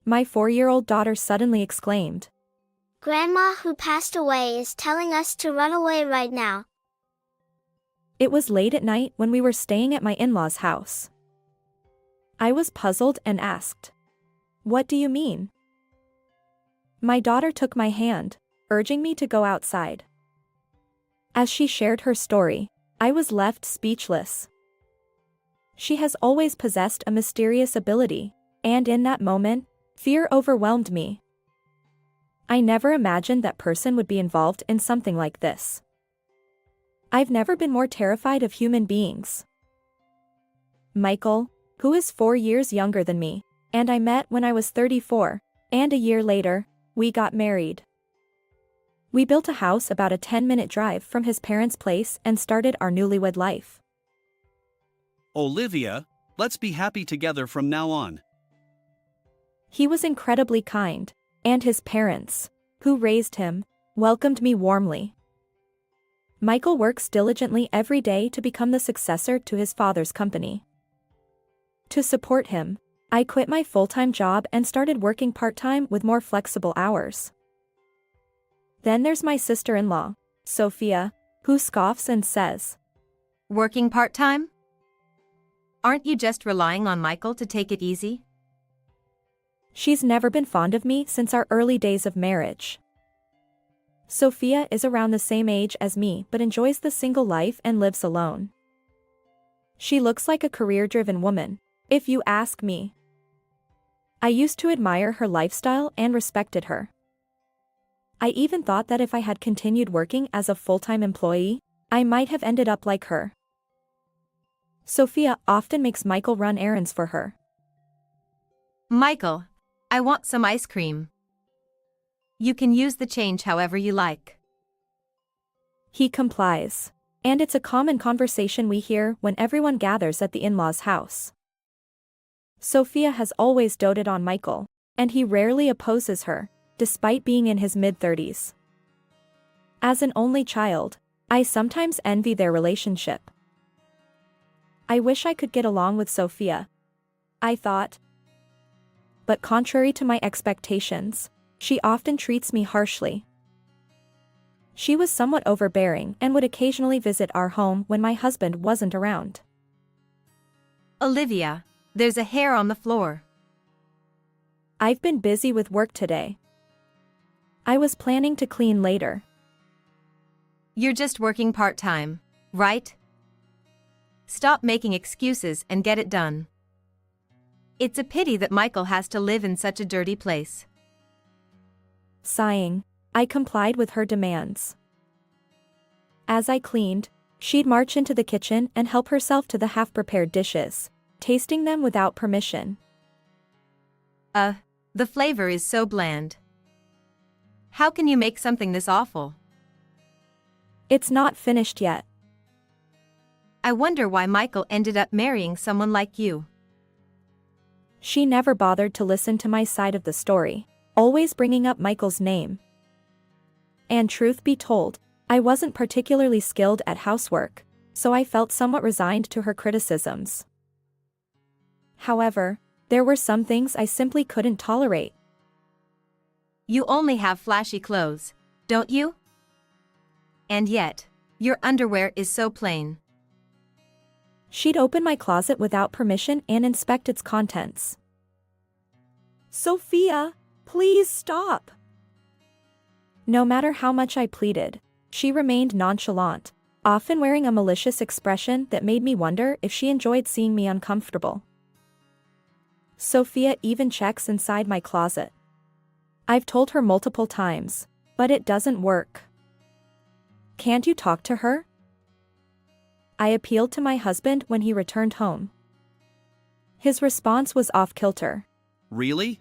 My 4-year-old daughter suddenly exclaimed. Grandma who passed away is telling us to run away right now. It was late at night when we were staying at my in-laws' house. I was puzzled and asked, "What do you mean?" My daughter took my hand, urging me to go outside. As she shared her story, I was left speechless. She has always possessed a mysterious ability, and in that moment, fear overwhelmed me. I never imagined that person would be involved in something like this. I've never been more terrified of human beings. Michael, who is 4 years younger than me, and I met when I was 34, and a year later, we got married. We built a house about a 10-minute drive from his parents' place and started our newlywed life. Olivia, let's be happy together from now on. He was incredibly kind, and his parents, who raised him, welcomed me warmly. Michael works diligently every day to become the successor to his father's company. To support him, I quit my full-time job and started working part-time with more flexible hours. Then there's my sister-in-law, Sophia, who scoffs and says, "Working part-time? Aren't you just relying on Michael to take it easy?" She's never been fond of me since our early days of marriage. Sophia is around the same age as me but enjoys the single life and lives alone. She looks like a career-driven woman, if you ask me. I used to admire her lifestyle and respected her. I even thought that if I had continued working as a full-time employee, I might have ended up like her. Sophia often makes Michael run errands for her. "Michael, I want some ice cream. You can use the change however you like." He complies, and it's a common conversation we hear when everyone gathers at the in-laws' house. Sophia has always doted on Michael, and he rarely opposes her, despite being in his mid-30s. As an only child, I sometimes envy their relationship. I wish I could get along with Sophia, I thought. But contrary to my expectations, she often treats me harshly. She was somewhat overbearing and would occasionally visit our home when my husband wasn't around. "Olivia, there's a hair on the floor." I've been busy with work today. I was planning to clean later. "You're just working part-time, right? Stop making excuses and get it done. It's a pity that Michael has to live in such a dirty place." Sighing, I complied with her demands. As I cleaned, she'd march into the kitchen and help herself to the half-prepared dishes, tasting them without permission. The flavor is so bland. How can you make something this awful?" It's not finished yet. "I wonder why Michael ended up marrying someone like you." She never bothered to listen to my side of the story, always bringing up Michael's name. And truth be told, I wasn't particularly skilled at housework, so I felt somewhat resigned to her criticisms. However, there were some things I simply couldn't tolerate. "You only have flashy clothes, don't you? And yet, your underwear is so plain." She'd open my closet without permission and inspect its contents. "Sophia, please stop." No matter how much I pleaded, she remained nonchalant, often wearing a malicious expression that made me wonder if she enjoyed seeing me uncomfortable. Sophia even checks inside my closet. I've told her multiple times, but it doesn't work. "Can't you talk to her?" I appealed to my husband when he returned home. His response was off-kilter. Really?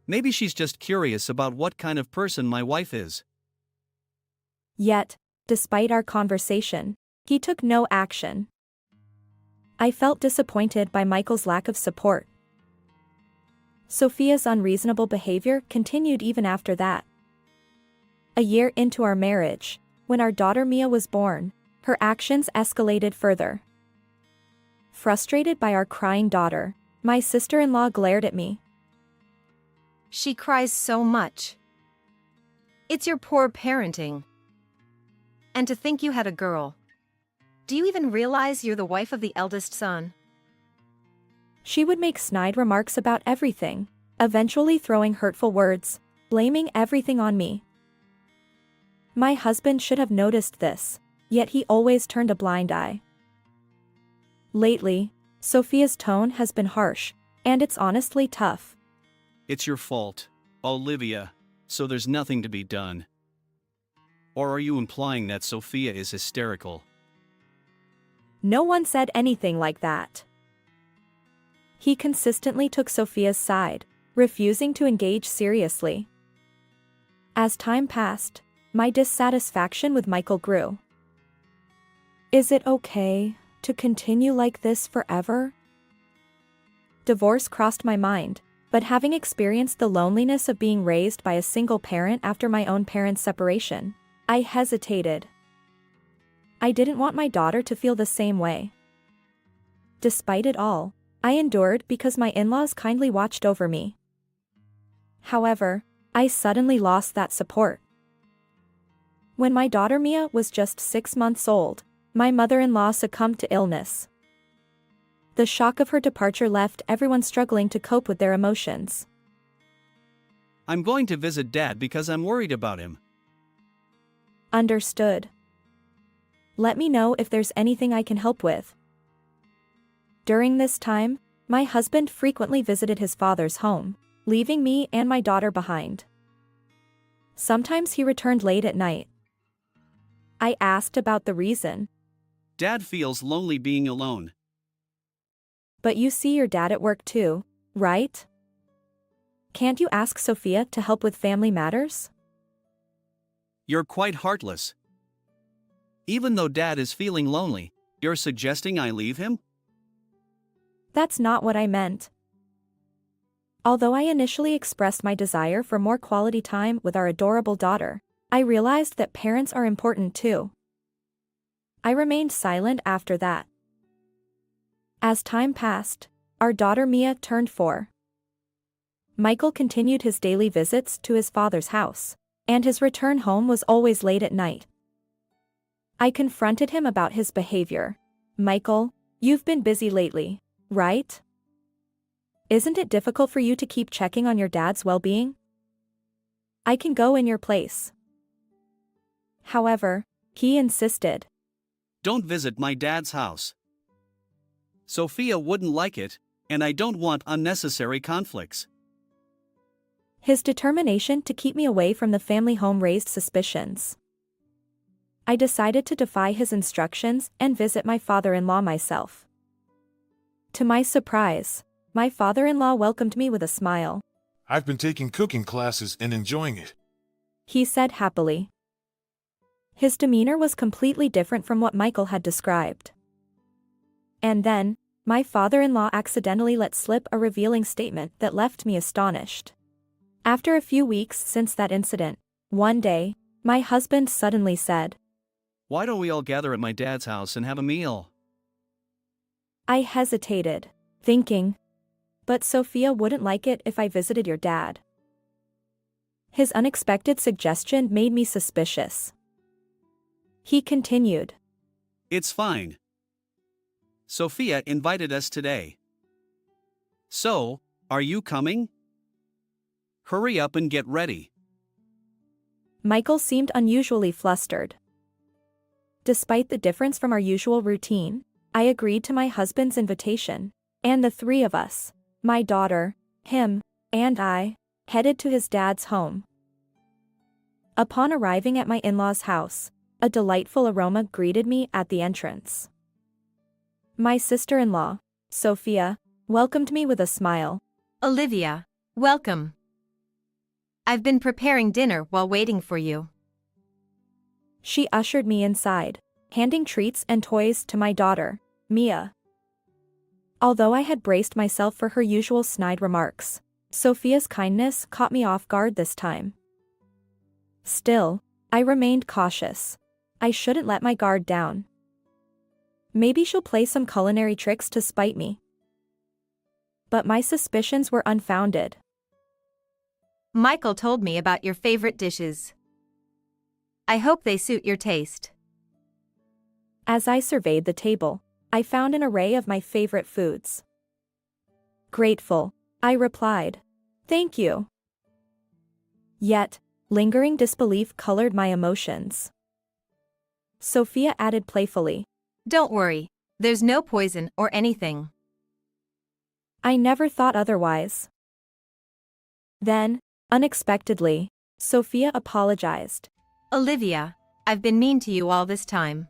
Maybe she's just curious about what kind of person my wife is. Yet, despite our conversation, he took no action. I felt disappointed by Michael's lack of support. Sophia's unreasonable behavior continued even after that. A year into our marriage, when our daughter Mia was born, her actions escalated further. Frustrated by our crying daughter, my sister-in-law glared at me. She cries so much. It's your poor parenting. And to think you had a girl. Do you even realize you're the wife of the eldest son? She would make snide remarks about everything, eventually throwing hurtful words, blaming everything on me. My husband should have noticed this, yet he always turned a blind eye. Lately, Sophia's tone has been harsh, and it's honestly tough. It's your fault, Olivia, so there's nothing to be done. Or are you implying that Sophia is hysterical? No one said anything like that. He consistently took Sophia's side, refusing to engage seriously. As time passed, my dissatisfaction with Michael grew. Is it okay to continue like this forever? Divorce crossed my mind, but having experienced the loneliness of being raised by a single parent after my own parents' separation, I hesitated. I didn't want my daughter to feel the same way. Despite it all, I endured because my in-laws kindly watched over me. However, I suddenly lost that support. When my daughter Mia was just 6 months old, my mother-in-law succumbed to illness. The shock of her departure left everyone struggling to cope with their emotions. I'm going to visit Dad because I'm worried about him. Understood. Let me know if there's anything I can help with. During this time, my husband frequently visited his father's home, leaving me and my daughter behind. Sometimes he returned late at night. I asked about the reason. Dad feels lonely being alone. But you see your dad at work too, right? Can't you ask Sophia to help with family matters? You're quite heartless. Even though Dad is feeling lonely, you're suggesting I leave him? That's not what I meant. Although I initially expressed my desire for more quality time with our adorable daughter, I realized that parents are important too. I remained silent after that. As time passed, our daughter Mia turned 4. Michael continued his daily visits to his father's house, and his return home was always late at night. I confronted him about his behavior. Michael, you've been busy lately, right? Isn't it difficult for you to keep checking on your dad's well-being? I can go in your place. However, he insisted. Don't visit my dad's house. Sophia wouldn't like it, and I don't want unnecessary conflicts. His determination to keep me away from the family home raised suspicions. I decided to defy his instructions and visit my father-in-law myself. To my surprise, my father-in-law welcomed me with a smile. I've been taking cooking classes and enjoying it. He said happily. His demeanor was completely different from what Michael had described. And then, my father-in-law accidentally let slip a revealing statement that left me astonished. After a few weeks since that incident, one day, my husband suddenly said, Why don't we all gather at my dad's house and have a meal? I hesitated, thinking, but Sophia wouldn't like it if I visited your dad. His unexpected suggestion made me suspicious. He continued. It's fine. Sophia invited us today. So, are you coming? Hurry up and get ready. Michael seemed unusually flustered. Despite the difference from our usual routine, I agreed to my husband's invitation, and the 3 of us, my daughter, him, and I, headed to his dad's home. Upon arriving at my in-laws' house, a delightful aroma greeted me at the entrance. My sister-in-law, Sophia, welcomed me with a smile. Olivia, welcome. I've been preparing dinner while waiting for you. She ushered me inside, handing treats and toys to my daughter, Mia. Although I had braced myself for her usual snide remarks, Sophia's kindness caught me off guard this time. Still, I remained cautious. I shouldn't let my guard down. Maybe she'll play some culinary tricks to spite me. But my suspicions were unfounded. Michael told me about your favorite dishes. I hope they suit your taste. As I surveyed the table, I found an array of my favorite foods. Grateful, I replied. Thank you. Yet, lingering disbelief colored my emotions. Sophia added playfully. Don't worry, there's no poison or anything. I never thought otherwise. Then, unexpectedly, Sophia apologized. Olivia, I've been mean to you all this time.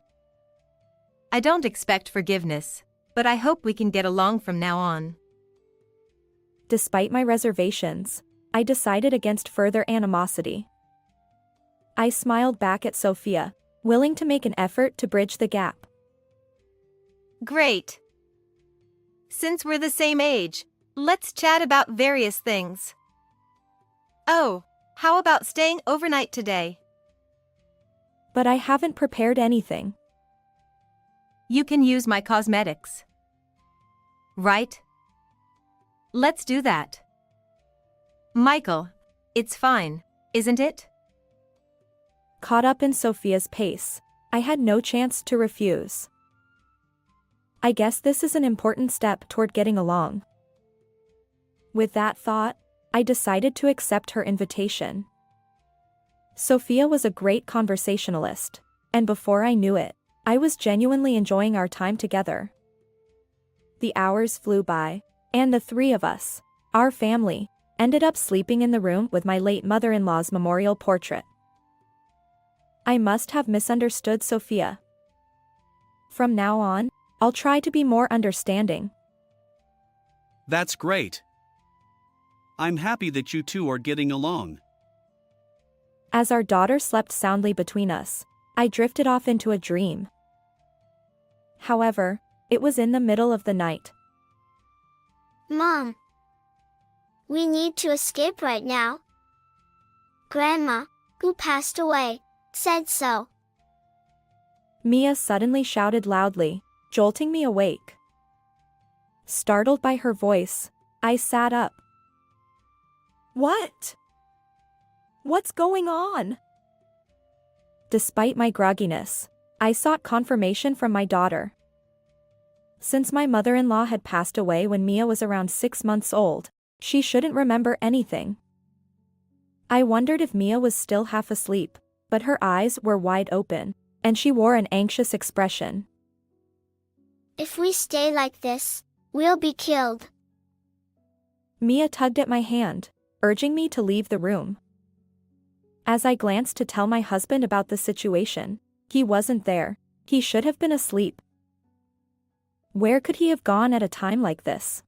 I don't expect forgiveness, but I hope we can get along from now on. Despite my reservations, I decided against further animosity. I smiled back at Sophia, willing to make an effort to bridge the gap. Great. Since we're the same age, let's chat about various things. Oh, how about staying overnight today? But I haven't prepared anything. You can use my cosmetics. Right? Let's do that. Michael, it's fine, isn't it? Caught up in Sophia's pace, I had no chance to refuse. I guess this is an important step toward getting along. With that thought, I decided to accept her invitation. Sophia was a great conversationalist, and before I knew it, I was genuinely enjoying our time together. The hours flew by, and the three of us, our family, ended up sleeping in the room with my late mother-in-law's memorial portrait. I must have misunderstood Sophia. From now on, I'll try to be more understanding. That's great. I'm happy that you two are getting along. As our daughter slept soundly between us, I drifted off into a dream. However, it was in the middle of the night. Mom, we need to escape right now. Grandma, who passed away, said so. Mia suddenly shouted loudly, jolting me awake. Startled by her voice, I sat up. What? What's going on? Despite my grogginess, I sought confirmation from my daughter. Since my mother-in-law had passed away when Mia was around 6 months old, she shouldn't remember anything. I wondered if Mia was still half asleep, but her eyes were wide open, and she wore an anxious expression. If we stay like this, we'll be killed. Mia tugged at my hand, urging me to leave the room. As I glanced to tell my husband about the situation, he wasn't there. He should have been asleep. Where could he have gone at a time like this?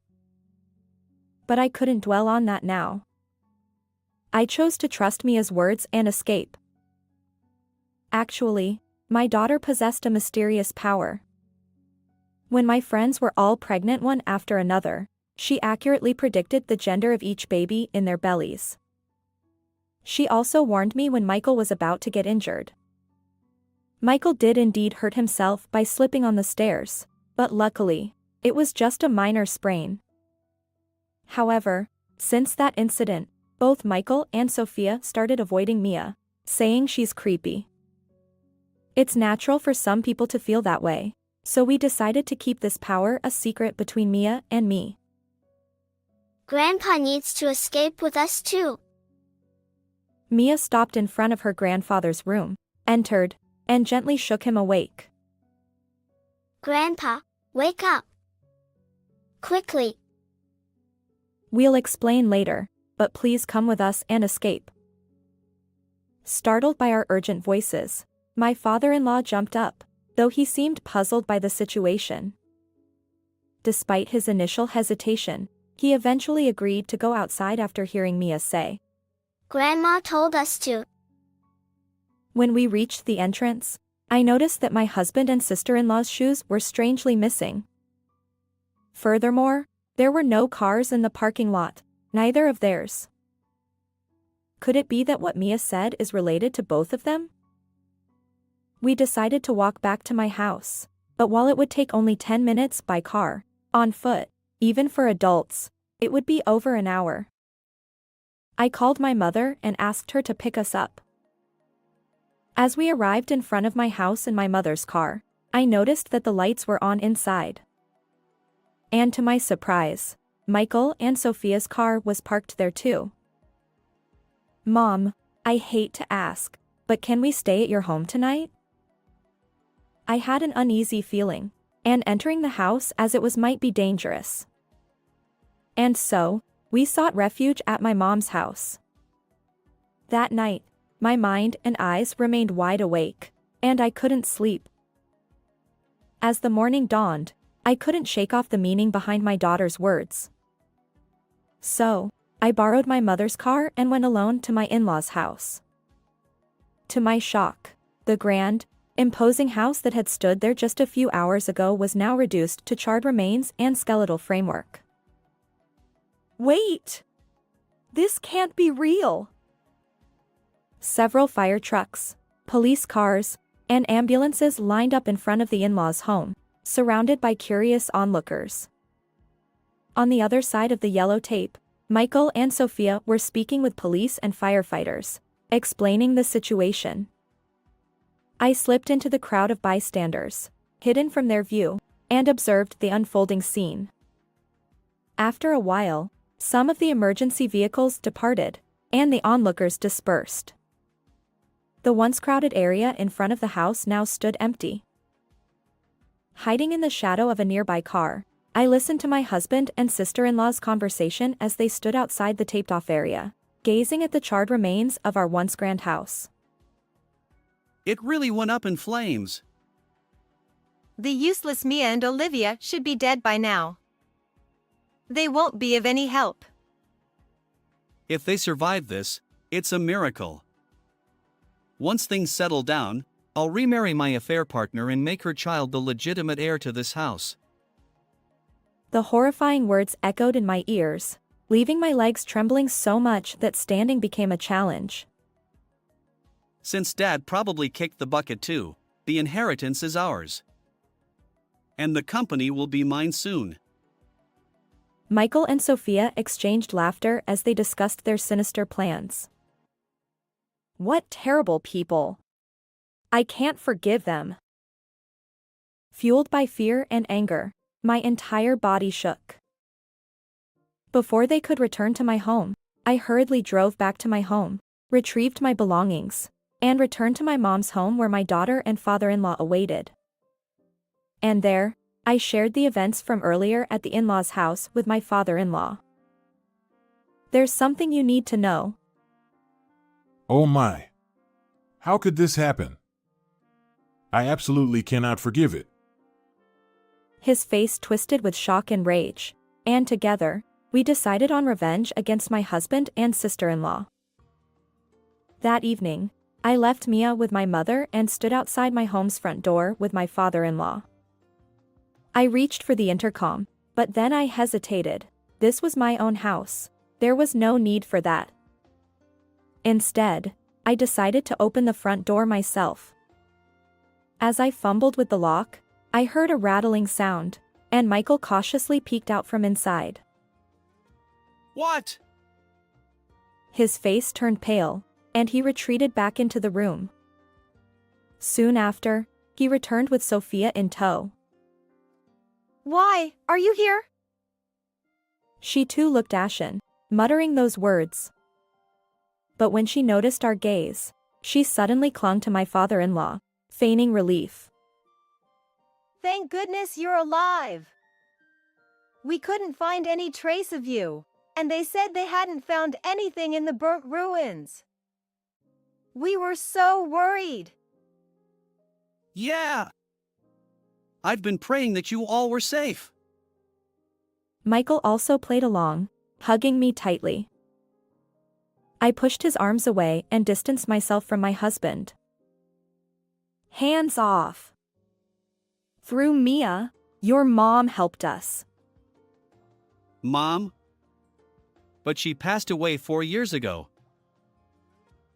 But I couldn't dwell on that now. I chose to trust Mia's words and escape. Actually, my daughter possessed a mysterious power. When my friends were all pregnant one after another, she accurately predicted the gender of each baby in their bellies. She also warned me when Michael was about to get injured. Michael did indeed hurt himself by slipping on the stairs, but luckily, it was just a minor sprain. However, since that incident, both Michael and Sophia started avoiding Mia, saying she's creepy. It's natural for some people to feel that way, so we decided to keep this power a secret between Mia and me. Grandpa needs to escape with us too. Mia stopped in front of her grandfather's room, entered, and gently shook him awake. Grandpa, wake up. Quickly. We'll explain later, but please come with us and escape. Startled by our urgent voices, my father-in-law jumped up, though he seemed puzzled by the situation. Despite his initial hesitation, he eventually agreed to go outside after hearing Mia say, Grandma told us to. When we reached the entrance, I noticed that my husband and sister-in-law's shoes were strangely missing. Furthermore, there were no cars in the parking lot, neither of theirs. Could it be that what Mia said is related to both of them? We decided to walk back to my house, but while it would take only 10 minutes by car, on foot, even for adults, it would be over an hour. I called my mother and asked her to pick us up. As we arrived in front of my house in my mother's car, I noticed that the lights were on inside. And to my surprise, Michael and Sophia's car was parked there too. Mom, I hate to ask, but can we stay at your home tonight? I had an uneasy feeling, and entering the house as it was might be dangerous. And so, we sought refuge at my mom's house. That night, my mind and eyes remained wide awake, and I couldn't sleep. As the morning dawned, I couldn't shake off the meaning behind my daughter's words. So, I borrowed my mother's car and went alone to my in-laws' house. To my shock, the grand, imposing house that had stood there just a few hours ago was now reduced to charred remains and skeletal framework. Wait! This can't be real! Several fire trucks, police cars, and ambulances lined up in front of the in-laws' home, surrounded by curious onlookers. On the other side of the yellow tape, Michael and Sophia were speaking with police and firefighters, explaining the situation. I slipped into the crowd of bystanders, hidden from their view, and observed the unfolding scene. After a while, some of the emergency vehicles departed, and the onlookers dispersed. The once crowded area in front of the house now stood empty. Hiding in the shadow of a nearby car, I listened to my husband and sister-in-law's conversation as they stood outside the taped-off area, gazing at the charred remains of our once grand house. It really went up in flames. The useless Mia and Olivia should be dead by now. They won't be of any help. If they survive this, it's a miracle. Once things settle down, I'll remarry my affair partner and make her child the legitimate heir to this house. The horrifying words echoed in my ears, leaving my legs trembling so much that standing became a challenge. Since Dad probably kicked the bucket too, the inheritance is ours. And the company will be mine soon. Michael and Sophia exchanged laughter as they discussed their sinister plans. What terrible people! I can't forgive them. Fueled by fear and anger, my entire body shook. Before they could return to my home, I hurriedly drove back to my home, retrieved my belongings, and returned to my mom's home where my daughter and father-in-law awaited. And there, I shared the events from earlier at the in-laws' house with my father-in-law. There's something you need to know. Oh my. How could this happen? I absolutely cannot forgive it. His face twisted with shock and rage, and together, we decided on revenge against my husband and sister-in-law. That evening, I left Mia with my mother and stood outside my home's front door with my father-in-law. I reached for the intercom, but then I hesitated. This was my own house. There was no need for that. Instead, I decided to open the front door myself. As I fumbled with the lock, I heard a rattling sound, and Michael cautiously peeked out from inside. What? His face turned pale, and he retreated back into the room. Soon after, he returned with Sophia in tow. Why, are you here? She too looked ashen, muttering those words. But when she noticed our gaze, she suddenly clung to my father-in-law, feigning relief. Thank goodness you're alive. We couldn't find any trace of you, and they said they hadn't found anything in the burnt ruins. We were so worried. Yeah. I've been praying that you all were safe. Michael also played along, hugging me tightly. I pushed his arms away and distanced myself from my husband. Hands off. Through Mia, your mom helped us. Mom? But she passed away 4 years ago.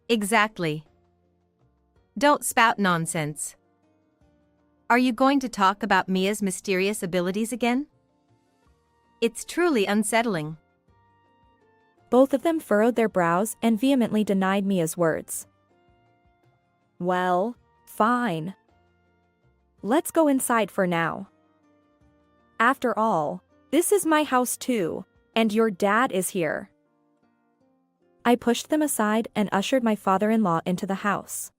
Exactly. Don't spout nonsense. Are you going to talk about Mia's mysterious abilities again? It's truly unsettling. Both of them furrowed their brows and vehemently denied Mia's words. Well, fine. Let's go inside for now. After all, this is my house too, and your dad is here. I pushed them aside and ushered my father-in-law into the house.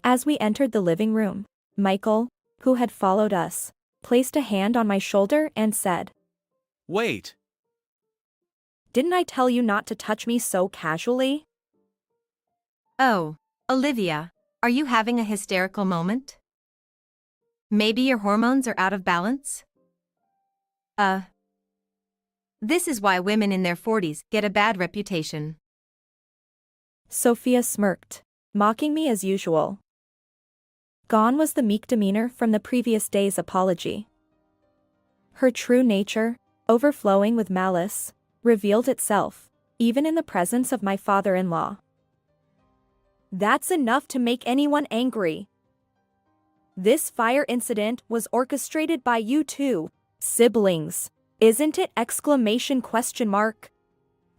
As we entered the living room, Michael, who had followed us, placed a hand on my shoulder and said, Wait. Didn't I tell you not to touch me so casually? Oh, Olivia, are you having a hysterical moment? Maybe your hormones are out of balance? This is why women in their 40s get a bad reputation. Sophia smirked, mocking me as usual. Gone was the meek demeanor from the previous day's apology. Her true nature, overflowing with malice, revealed itself, even in the presence of my father-in-law. That's enough to make anyone angry. This fire incident was orchestrated by you two, siblings, isn't it?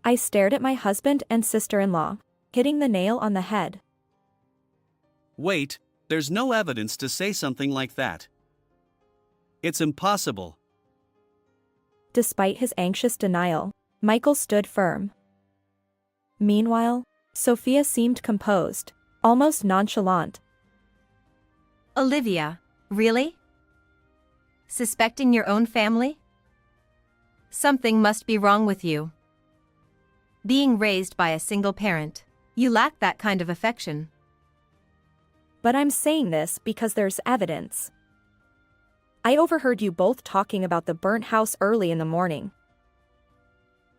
I stared at my husband and sister-in-law, hitting the nail on the head. Wait, there's no evidence to say something like that. It's impossible. Despite his anxious denial, Michael stood firm. Meanwhile, Sophia seemed composed, almost nonchalant. Olivia, really? Suspecting your own family? Something must be wrong with you. Being raised by a single parent, you lack that kind of affection. But I'm saying this because there's evidence. I overheard you both talking about the burnt house early in the morning.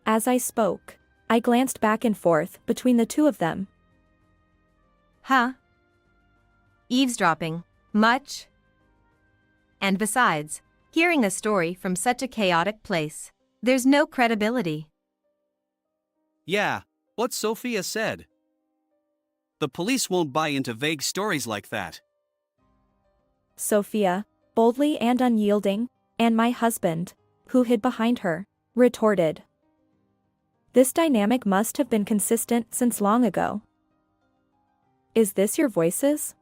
As I spoke, I glanced back and forth between the two of them. Huh? Eavesdropping, much? And besides, hearing a story from such a chaotic place, there's no credibility. Yeah, what Sophia said. The police won't buy into vague stories like that. Sophia, boldly and unyielding, and my husband, who hid behind her, retorted. This dynamic must have been consistent since long ago. Is this your voices?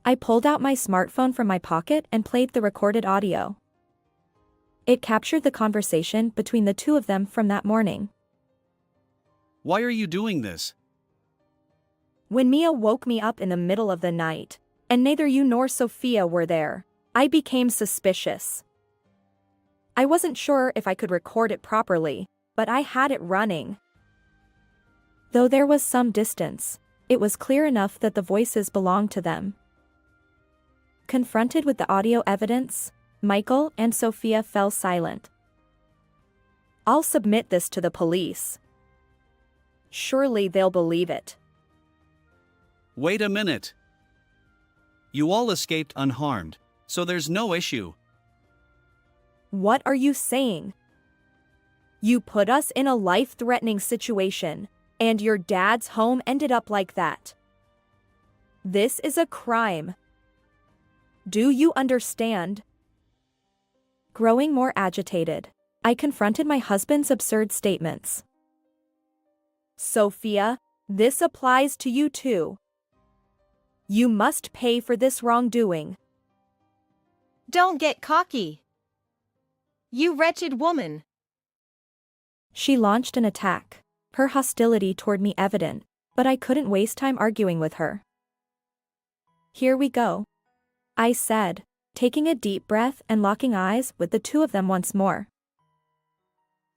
I pulled out my smartphone from my pocket and played the recorded audio. It captured the conversation between the two of them from that morning. Why are you doing this? When Mia woke me up in the middle of the night, and neither you nor Sophia were there, I became suspicious. I wasn't sure if I could record it properly, but I had it running. Though there was some distance, it was clear enough that the voices belonged to them. Confronted with the audio evidence, Michael and Sophia fell silent. I'll submit this to the police. Surely they'll believe it. Wait a minute. You all escaped unharmed, so there's no issue. What are you saying? You put us in a life-threatening situation, and your dad's home ended up like that. This is a crime. Do you understand? Growing more agitated, I confronted my husband's absurd statements. Sophia, this applies to you too. You must pay for this wrongdoing. Don't get cocky. You wretched woman. She launched an attack, her hostility toward me evident, but I couldn't waste time arguing with her. Here we go, I said, taking a deep breath and locking eyes with the two of them once more.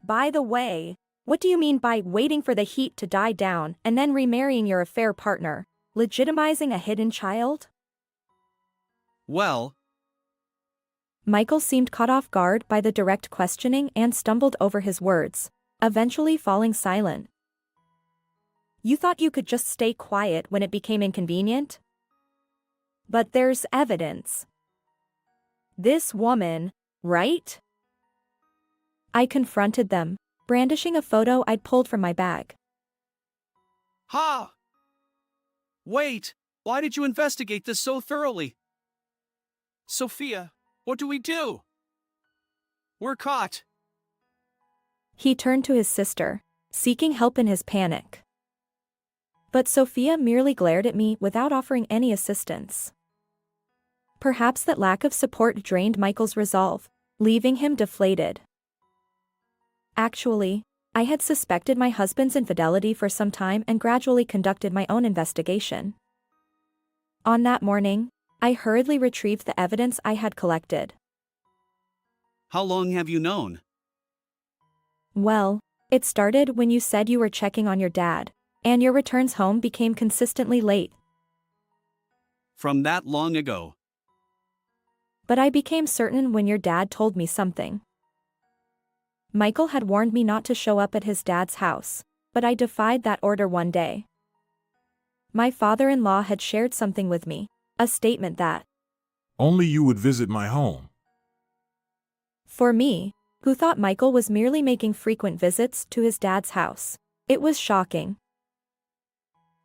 By the way, what do you mean by waiting for the heat to die down and then remarrying your affair partner, legitimizing a hidden child? Well, Michael seemed caught off guard by the direct questioning and stumbled over his words, eventually falling silent. You thought you could just stay quiet when it became inconvenient? But there's evidence. This woman, right? I confronted them, brandishing a photo I'd pulled from my bag. ha! Wait, why did you investigate this so thoroughly? Sophia, what do we do? We're caught. He turned to his sister, seeking help in his panic. But Sophia merely glared at me without offering any assistance. Perhaps that lack of support drained Michael's resolve, leaving him deflated. Actually, I had suspected my husband's infidelity for some time and gradually conducted my own investigation. On that morning, I hurriedly retrieved the evidence I had collected. How long have you known? Well, it started when you said you were checking on your dad, and your returns home became consistently late. From that long ago. But I became certain when your dad told me something. Michael had warned me not to show up at his dad's house, but I defied that order one day. My father-in-law had shared something with me, a statement that, Only you would visit my home. for me, who thought Michael was merely making frequent visits to his dad's house, it was shocking.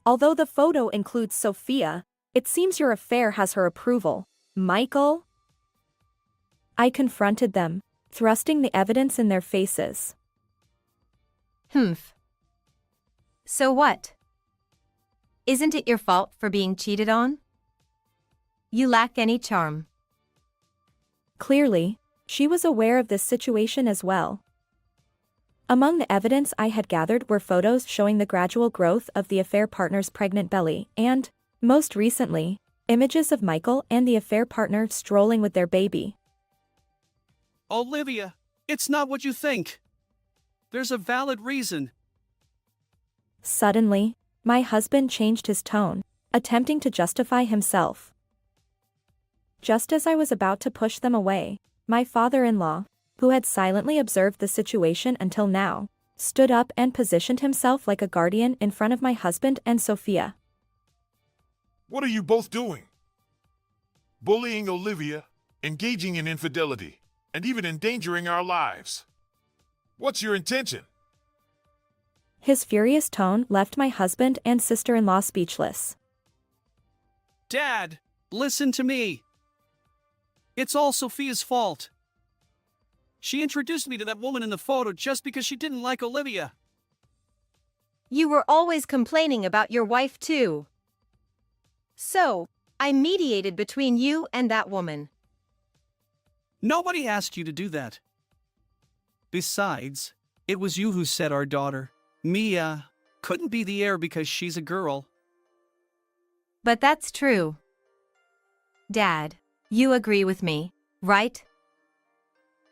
Although the photo includes Sophia, it seems your affair has her approval, Michael? I confronted them, thrusting the evidence in their faces. Humph. So what? Isn't it your fault for being cheated on? You lack any charm. Clearly, she was aware of this situation as well. Among the evidence I had gathered were photos showing the gradual growth of the affair partner's pregnant belly and, most recently, images of Michael and the affair partner strolling with their baby. Olivia, it's not what you think. There's a valid reason. Suddenly, my husband changed his tone, attempting to justify himself. Just as I was about to push them away, my father-in-law, who had silently observed the situation until now, stood up and positioned himself like a guardian in front of my husband and Sophia. What are you both doing? Bullying Olivia, engaging in infidelity, and even endangering our lives. What's your intention? His furious tone left my husband and sister-in-law speechless. Dad, listen to me. It's all Sophia's fault. She introduced me to that woman in the photo just because she didn't like Olivia. You were always complaining about your wife too. So, I mediated between you and that woman. Nobody asked you to do that. Besides, it was you who said our daughter, Mia, couldn't be the heir because she's a girl. But that's true. Dad, you agree with me, right?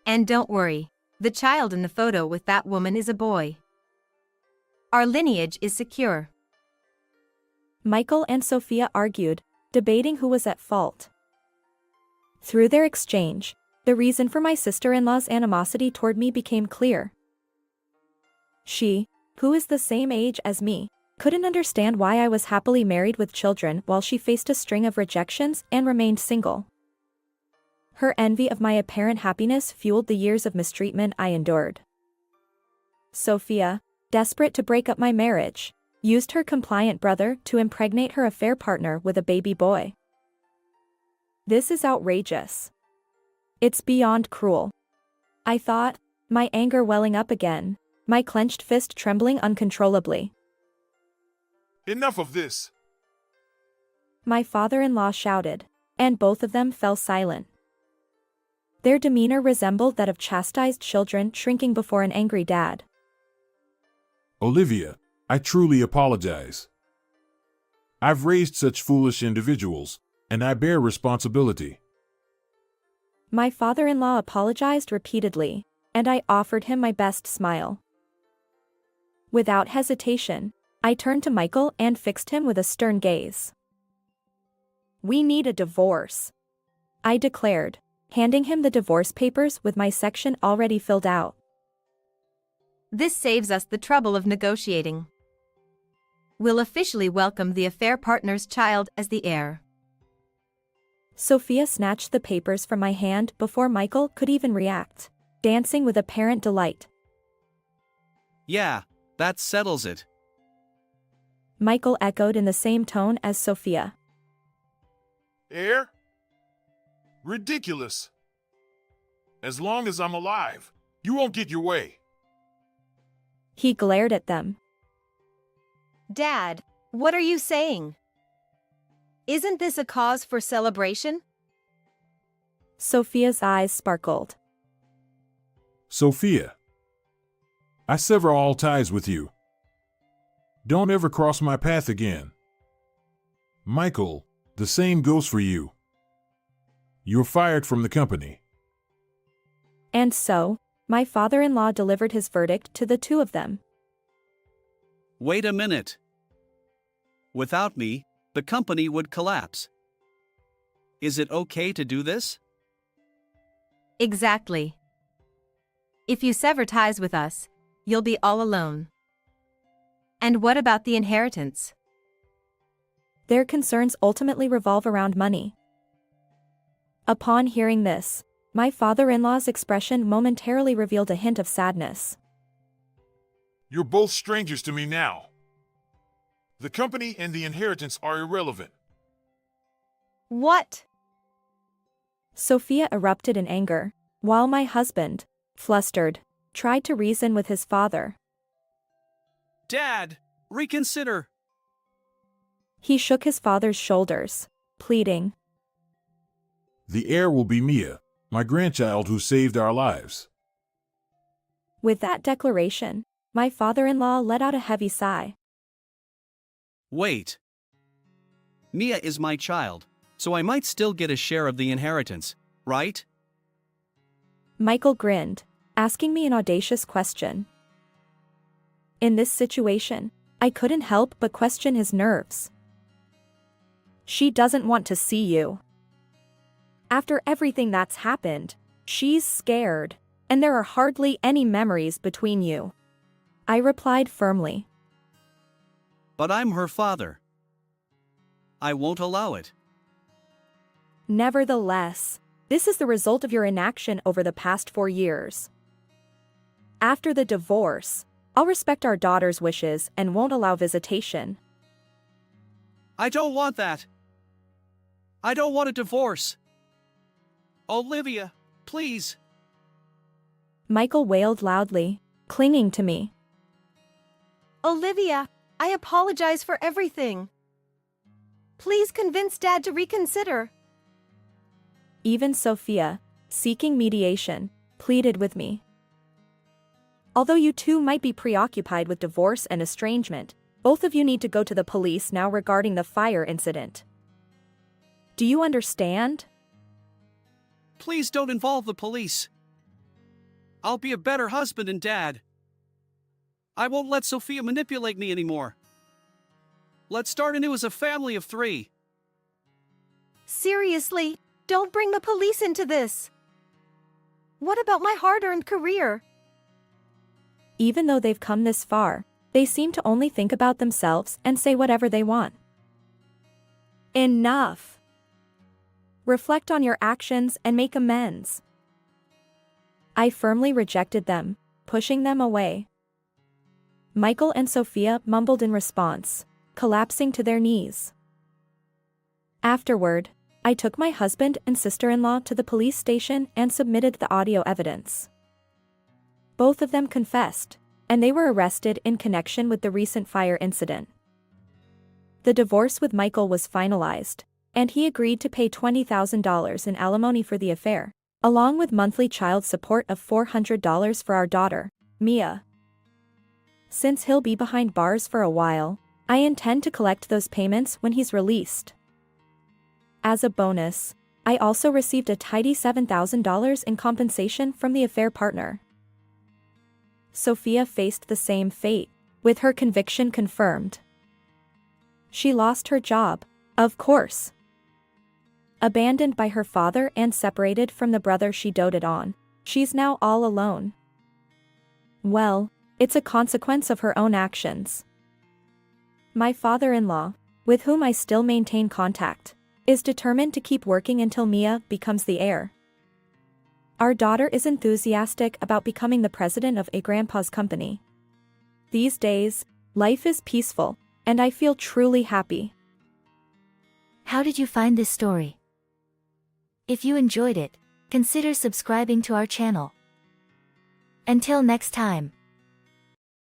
And don't worry, the child in the photo with that woman is a boy. Our lineage is secure. Michael and Sophia argued, debating who was at fault. Through their exchange, the reason for my sister-in-law's animosity toward me became clear. She, who is the same age as me, couldn't understand why I was happily married with children while she faced a string of rejections and remained single. Her envy of my apparent happiness fueled the years of mistreatment I endured. Sophia, desperate to break up my marriage, used her compliant brother to impregnate her affair partner with a baby boy. This is outrageous. It's beyond cruel. I thought, my anger welling up again, my clenched fist trembling uncontrollably. Enough of this. My father-in-law shouted, and both of them fell silent. Their demeanor resembled that of chastised children shrinking before an angry dad. Olivia, I truly apologize. I've raised such foolish individuals, and I bear responsibility. My father-in-law apologized repeatedly, and I offered him my best smile. Without hesitation, I turned to Michael and fixed him with a stern gaze. We need a divorce, I declared, handing him the divorce papers with my section already filled out. This saves us the trouble of negotiating. We'll officially welcome the affair partner's child as the heir. Sophia snatched the papers from my hand before Michael could even react, dancing with apparent delight. Yeah, that settles it. Michael echoed in the same tone as Sophia. Heir? Ridiculous. As long as I'm alive, you won't get your way. He glared at them. Dad, what are you saying? Isn't this a cause for celebration? Sophia's eyes sparkled. Sophia, I sever all ties with you. Don't ever cross my path again. Michael, the same goes for you. You're fired from the company. And so, my father-in-law delivered his verdict to the two of them. Wait a minute. Without me, the company would collapse. Is it okay to do this? Exactly. If you sever ties with us, you'll be all alone. And what about the inheritance? Their concerns ultimately revolve around money. Upon hearing this, my father-in-law's expression momentarily revealed a hint of sadness. You're both strangers to me now. The company and the inheritance are irrelevant. What? Sophia erupted in anger, while my husband, flustered, tried to reason with his father. Dad, reconsider. He shook his father's shoulders, pleading. The heir will be Mia, my grandchild who saved our lives. With that declaration, my father-in-law let out a heavy sigh. Wait. Mia is my child, so I might still get a share of the inheritance, right? Michael grinned, asking me an audacious question. In this situation, I couldn't help but question his nerves. She doesn't want to see you. After everything that's happened, she's scared, and there are hardly any memories between you. I replied firmly. But I'm her father. I won't allow it. Nevertheless, this is the result of your inaction over the past 4 years. After the divorce, I'll respect our daughter's wishes and won't allow visitation. I don't want that. I don't want a divorce. Olivia, please. Michael wailed loudly, clinging to me. Olivia, I apologize for everything. Please convince Dad to reconsider. Even Sophia, seeking mediation, pleaded with me. Although you two might be preoccupied with divorce and estrangement, both of you need to go to the police now regarding the fire incident. Do you understand? Please don't involve the police. I'll be a better husband and dad. I won't let Sophia manipulate me anymore. Let's start anew as a family of 3. Seriously, don't bring the police into this. What about my hard-earned career? Even though they've come this far, they seem to only think about themselves and say whatever they want. Enough! Reflect on your actions and make amends. I firmly rejected them, pushing them away. Michael and Sophia mumbled in response, collapsing to their knees. Afterward, I took my husband and sister-in-law to the police station and submitted the audio evidence. Both of them confessed, and they were arrested in connection with the recent fire incident. The divorce with Michael was finalized, and he agreed to pay $20,000 in alimony for the affair, along with monthly child support of $400 for our daughter, Mia. Since he'll be behind bars for a while, I intend to collect those payments when he's released. As a bonus, I also received a tidy $7,000 in compensation from the affair partner. Sophia faced the same fate, with her conviction confirmed. She lost her job, of course. Abandoned by her father and separated from the brother she doted on, she's now all alone. Well, it's a consequence of her own actions. My father-in-law, with whom I still maintain contact, is determined to keep working until Mia becomes the heir. Our daughter is enthusiastic about becoming the president of a grandpa's company. These days, life is peaceful, and I feel truly happy. How did you find this story? If you enjoyed it, consider subscribing to our channel. Until next time.